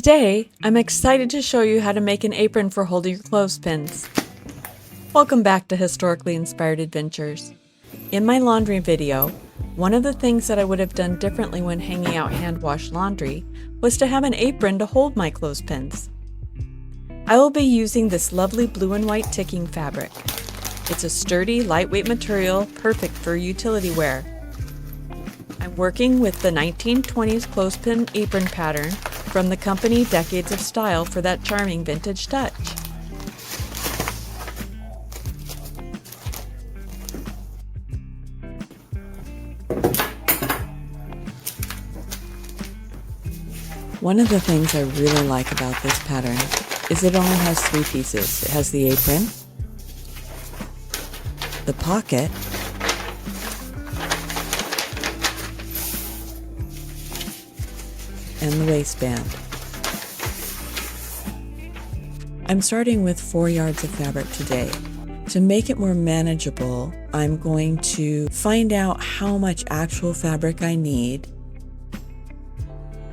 Today, I'm excited to show you how to make an apron for holding your clothespins. Welcome back to Historically Inspired Adventures. In my laundry video, one of the things that I would have done differently when hanging out hand-washed laundry was to have an apron to hold my clothespins. I will be using this lovely blue and white ticking fabric. It's a sturdy, lightweight material, perfect for utility wear. I'm working with the 1920s clothespin apron pattern from the company Decades of Style for that charming vintage touch. One of the things I really like about this pattern is it only has 3 pieces. It has the apron, the pocket, and the waistband. I'm starting with 4 yards of fabric today. To make it more manageable, I'm going to find out how much actual fabric I need,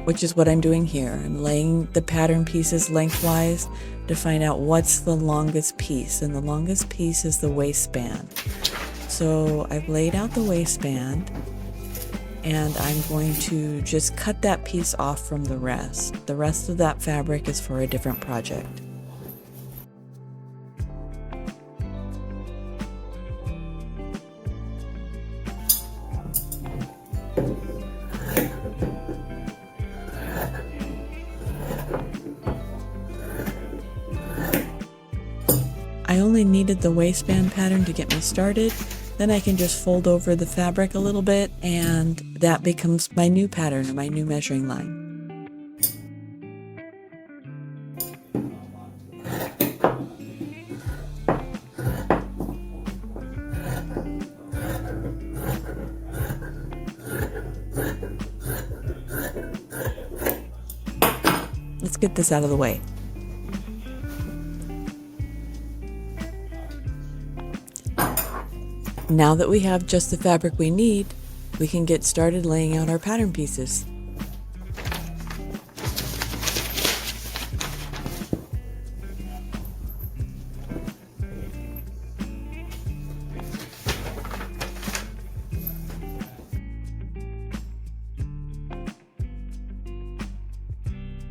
which is what I'm doing here. I'm laying the pattern pieces lengthwise to find out what's the longest piece, and the longest piece is the waistband. So I've laid out the waistband, and I'm going to just cut that piece off from the rest. The rest of that fabric is for a different project. I only needed the waistband pattern to get me started. Then I can just fold over the fabric a little bit, and that becomes my new pattern or my new measuring line. Let's get this out of the way. Now that we have just the fabric we need, we can get started laying out our pattern pieces.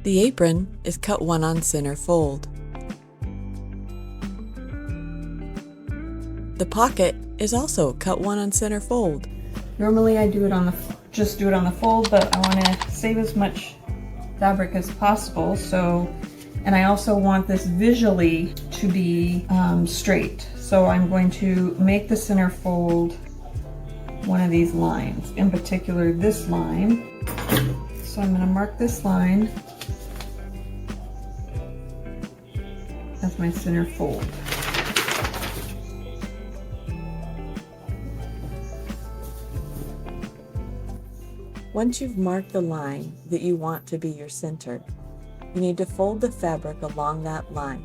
The apron is cut 1 on center fold. The pocket is also cut 1 on center fold. Normally I do it on the fold, but I want to save as much fabric as possible. And I also want this visually to be straight. So I'm going to make the center fold one of these lines, in particular this line. So I'm going to mark this line as my center fold. Once you've marked the line that you want to be your center, you need to fold the fabric along that line.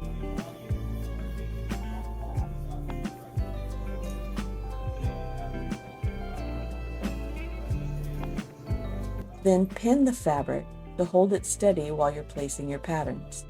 Then pin the fabric to hold it steady while you're placing your patterns.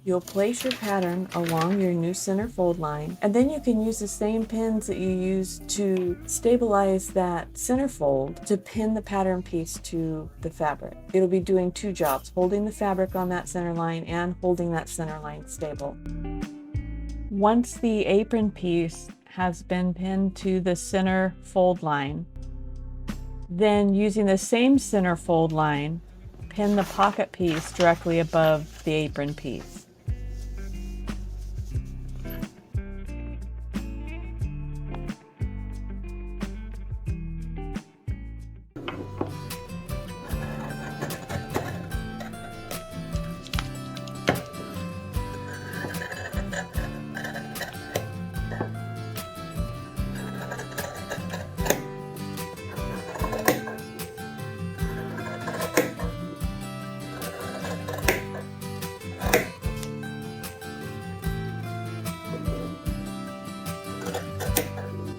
You'll place your pattern along your new center fold line, and then you can use the same pins that you used to stabilize that center fold to pin the pattern piece to the fabric. It'll be doing 2 jobs, holding the fabric on that center line and holding that center line stable. Once the apron piece has been pinned to the center fold line, then using the same center fold line, pin the pocket piece directly above the apron piece.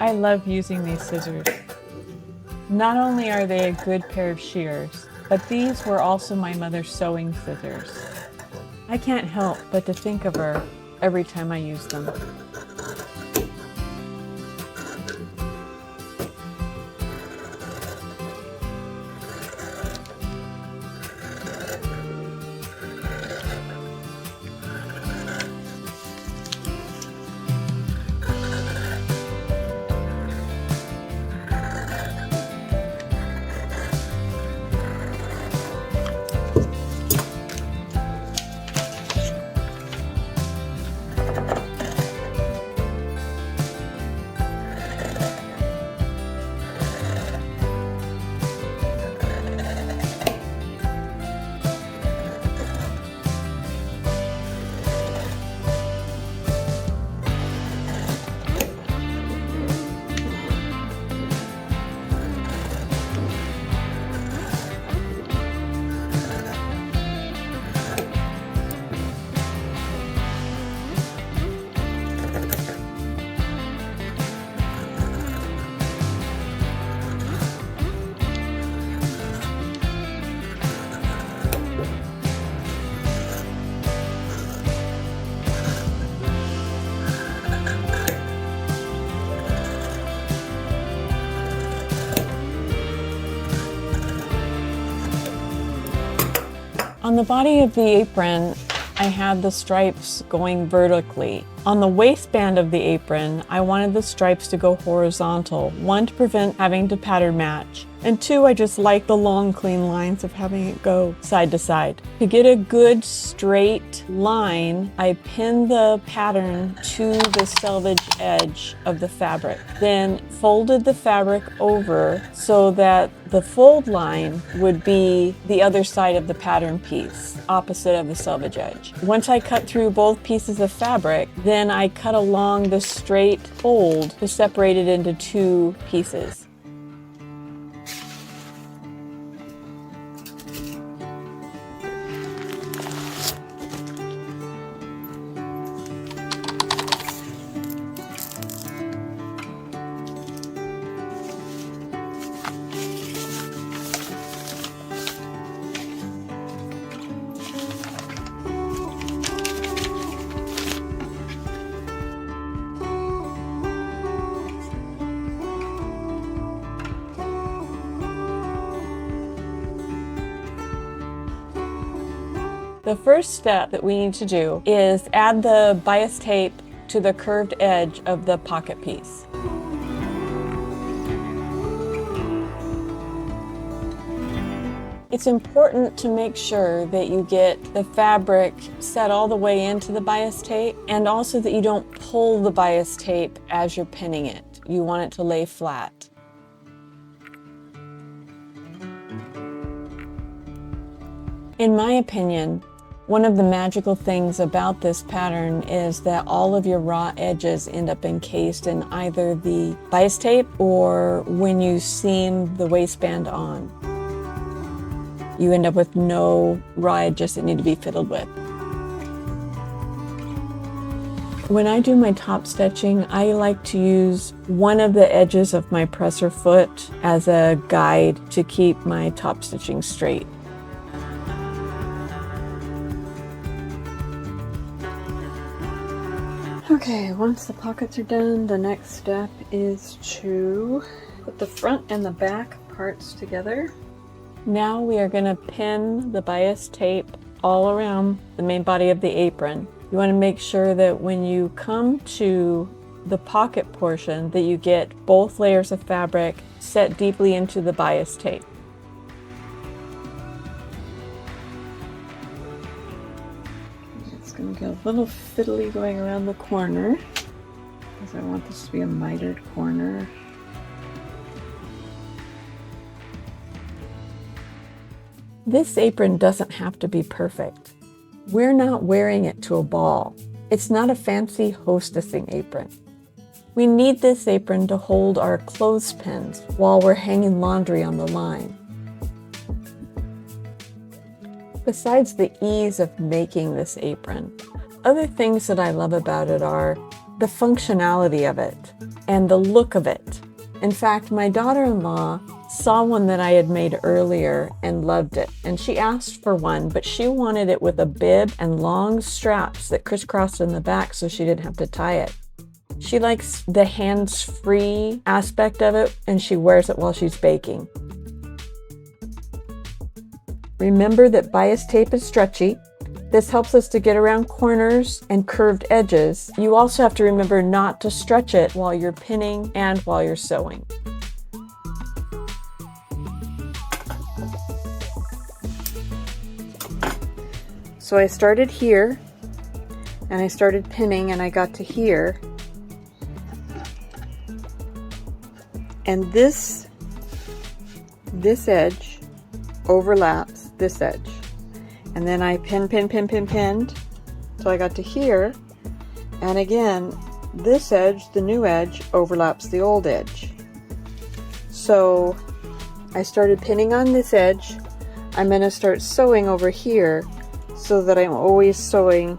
I love using these scissors. Not only are they a good pair of shears, but these were also my mother's sewing scissors. I can't help but to think of her every time I use them. On the body of the apron, I had the stripes going vertically. On the waistband of the apron, I wanted the stripes to go horizontal. One, to prevent having to pattern match, and two, I just like the long clean lines of having it go side to side. To get a good straight line, I pinned the pattern to the selvage edge of the fabric, then folded the fabric over so that the fold line would be the other side of the pattern piece, opposite of the selvage edge. Once I cut through both pieces of fabric, then I cut along the straight fold to separate it into two pieces. The first step that we need to do is add the bias tape to the curved edge of the pocket piece. It's important to make sure that you get the fabric set all the way into the bias tape, and also that you don't pull the bias tape as you're pinning it. You want it to lay flat. In my opinion, one of the magical things about this pattern is that all of your raw edges end up encased in either the bias tape or when you seam the waistband on. You end up with no raw edges that need to be fiddled with. When I do my top stitching, I like to use one of the edges of my presser foot as a guide to keep my top stitching straight. Okay, once the pockets are done, the next step is to put the front and the back parts together. Now we are going to pin the bias tape all around the main body of the apron. You want to make sure that when you come to the pocket portion that you get both layers of fabric set deeply into the bias tape. It's going to get a little fiddly going around the corner because I want this to be a mitered corner. This apron doesn't have to be perfect. We're not wearing it to a ball. It's not a fancy hostessing apron. We need this apron to hold our clothespins while we're hanging laundry on the line. Besides the ease of making this apron, other things that I love about it are the functionality of it and the look of it. In fact, my daughter-in-law saw one that I had made earlier and loved it. And she asked for one, but she wanted it with a bib and long straps that crisscrossed in the back so she didn't have to tie it. She likes the hands-free aspect of it, and she wears it while she's baking. Remember that bias tape is stretchy. This helps us to get around corners and curved edges. You also have to remember not to stretch it while you're pinning and while you're sewing. So I started here, and I started pinning, and I got to here. And this edge overlaps this edge. And then I pinned till I got to here. And again, this edge, the new edge, overlaps the old edge. So I started pinning on this edge. I'm going to start sewing over here so that I'm always sewing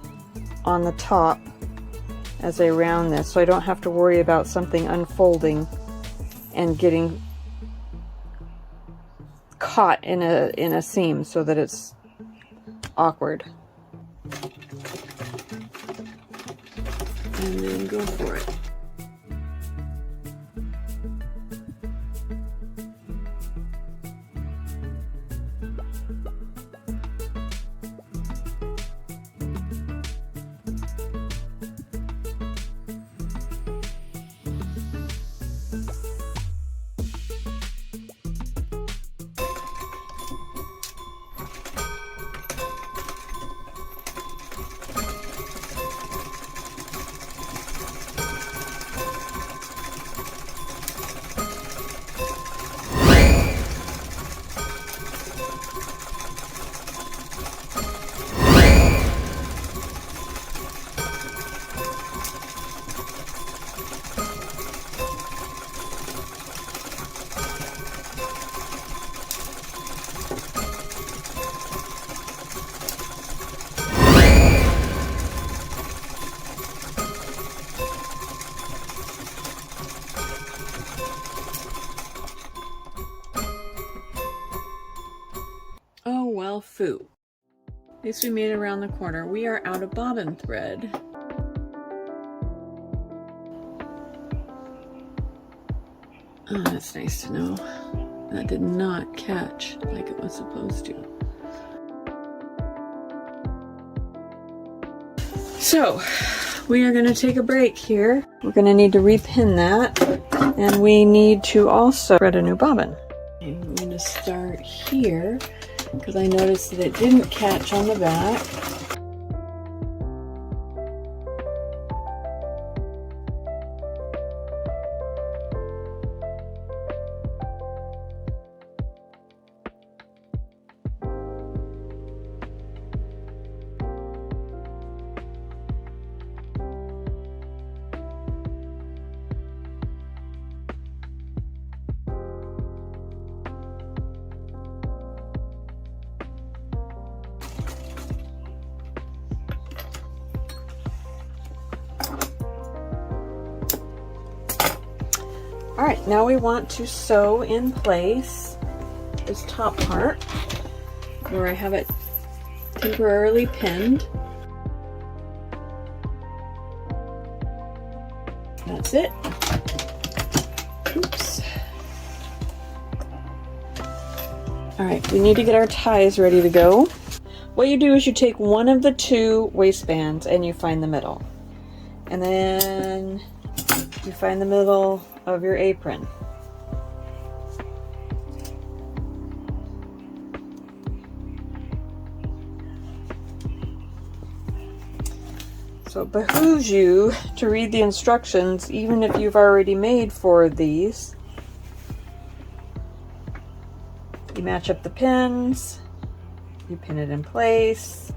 on the top as I round this, so I don't have to worry about something unfolding and getting caught in a seam so that it's awkward. And then go for it. Oh well, foo. At least we made it around the corner. We are out of bobbin thread. Oh, that's nice to know. That did not catch like it was supposed to. So, we are going to take a break here. We're going to need to repin that, and we need to also thread a new bobbin. I'm going to start here because I noticed that it didn't catch on the back. All right, now we want to sew in place this top part where I have it temporarily pinned. That's it. Oops. All right, we need to get our ties ready to go. What you do is you take one of the two waistbands and you find the middle. And then you find the middle of your apron. So it behooves you to read the instructions even if you've already made 4 of these. You match up the pins, you pin it in place.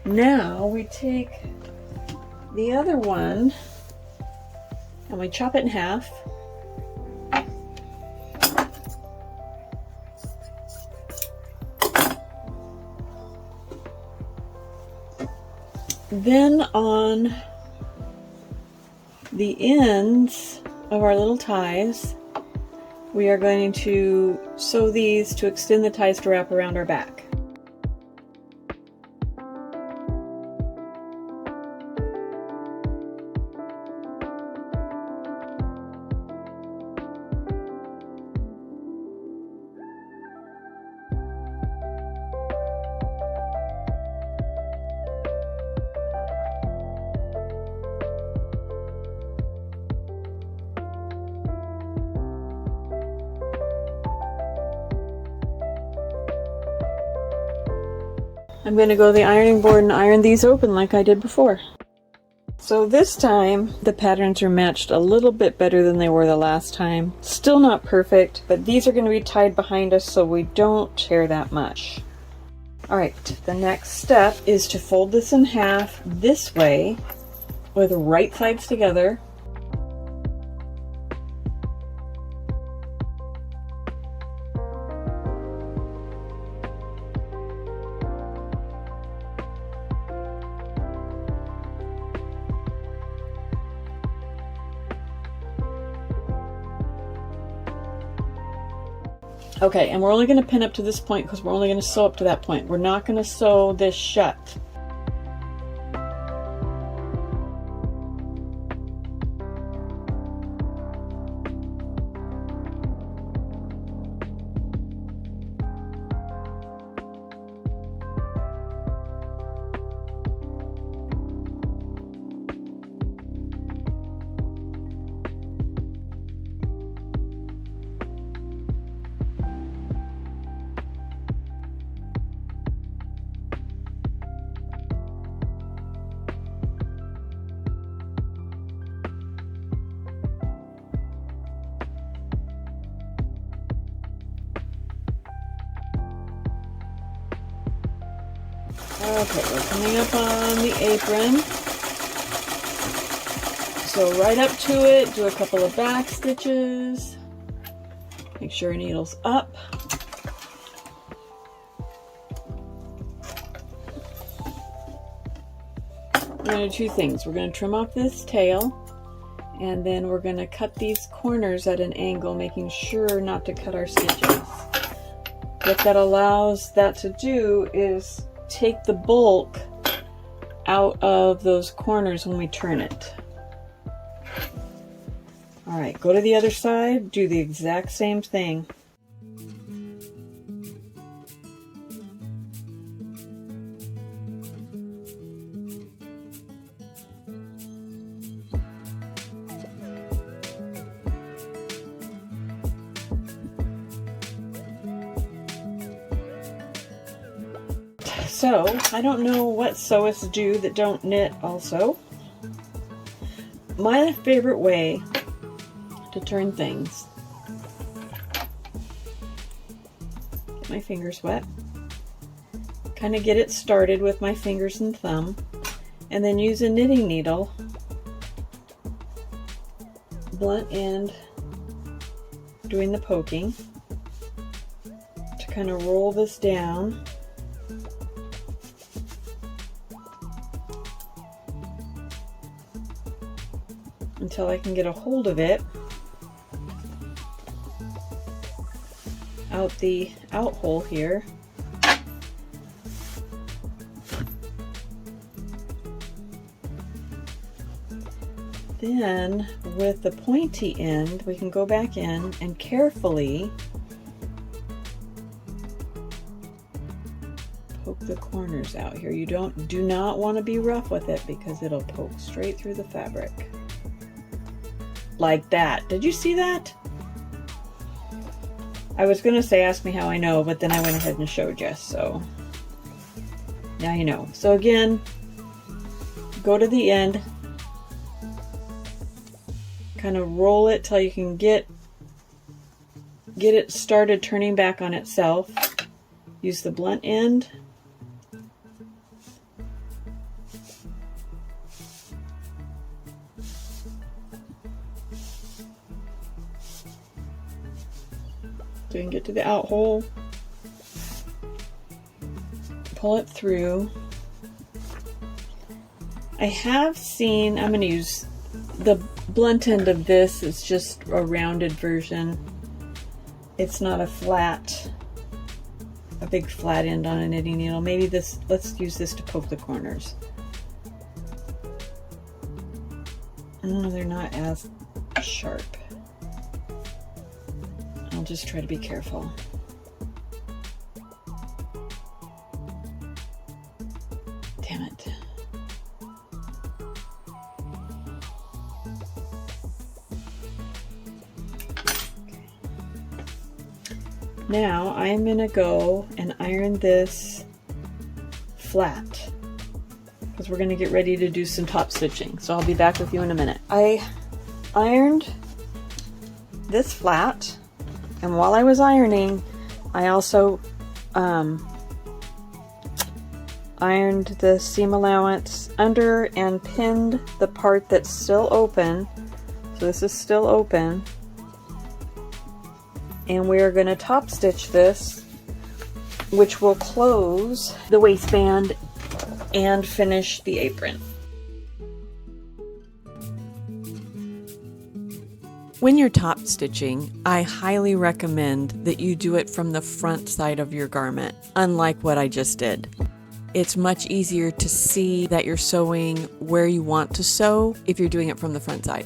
Now we take the other one and we chop it in half. Then on the ends of our little ties, we are going to sew these to extend the ties to wrap around our back. I'm going to go to the ironing board and iron these open like I did before. So this time the patterns are matched a little bit better than they were the last time. Still not perfect, but these are going to be tied behind us so we don't tear that much. Alright, the next step is to fold this in half this way with right sides together. Okay, and we're only going to pin up to this point because we're only going to sew up to that point. We're not going to sew this shut. Okay, we're coming up on the apron. So right up to it, do a couple of back stitches. Make sure your needle's up. We're going to do two things. We're going to trim off this tail, and then we're going to cut these corners at an angle, making sure not to cut our stitches. What that allows that to do is take the bulk out of those corners when we turn it. All right, go to the other side, do the exact same thing. So, I don't know what sewists do that don't knit also. My favorite way to turn things, get my fingers wet, kind of get it started with my fingers and thumb, and then use a knitting needle, blunt end, doing the poking, to kind of roll this down. Until I can get a hold of it out the out hole here. Then with the pointy end, we can go back in and carefully poke the corners out here. You do not want to be rough with it because it'll poke straight through the fabric. Like that. Did you see that? I was going to say ask me how I know, but then I went ahead and showed you, so now you know. So again, go to the end, kind of roll it till you can get it started turning back on itself. Use the blunt end so you can get to the out hole. Pull it through. I have seen, I'm going to use the blunt end of this. It's just a rounded version. It's not a big flat end on a knitting needle. Maybe this, let's use this to poke the corners. Oh, they're not as sharp. I'll just try to be careful. Damn it. Okay. Now I'm gonna go and iron this flat because we're gonna get ready to do some top stitching. So I'll be back with you in a minute. I ironed this flat, and while I was ironing, I also ironed the seam allowance under and pinned the part that's still open. So this is still open, and we are going to top stitch this, which will close the waistband and finish the apron. When you're top stitching, I highly recommend that you do it from the front side of your garment, unlike what I just did. It's much easier to see that you're sewing where you want to sew if you're doing it from the front side.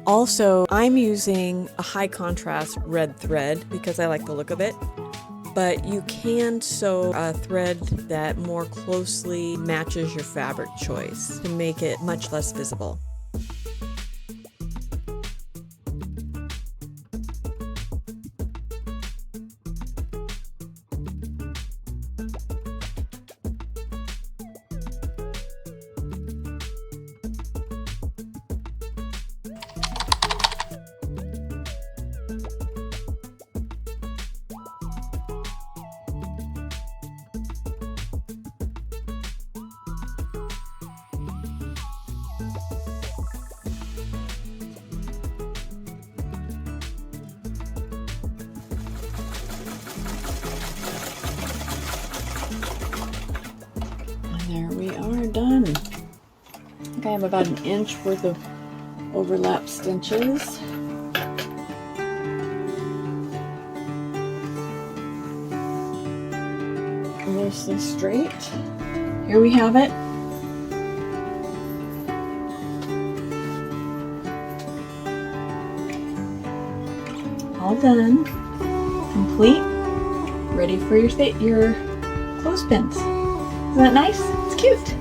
Also, I'm using a high contrast red thread because I like the look of it, but you can sew a thread that more closely matches your fabric choice to make it much less visible. There we are, done. I think I have about an inch worth of overlap stitches. Mostly straight. Here we have it. All done. Complete. Ready for your clothespins. Isn't that nice? It's cute.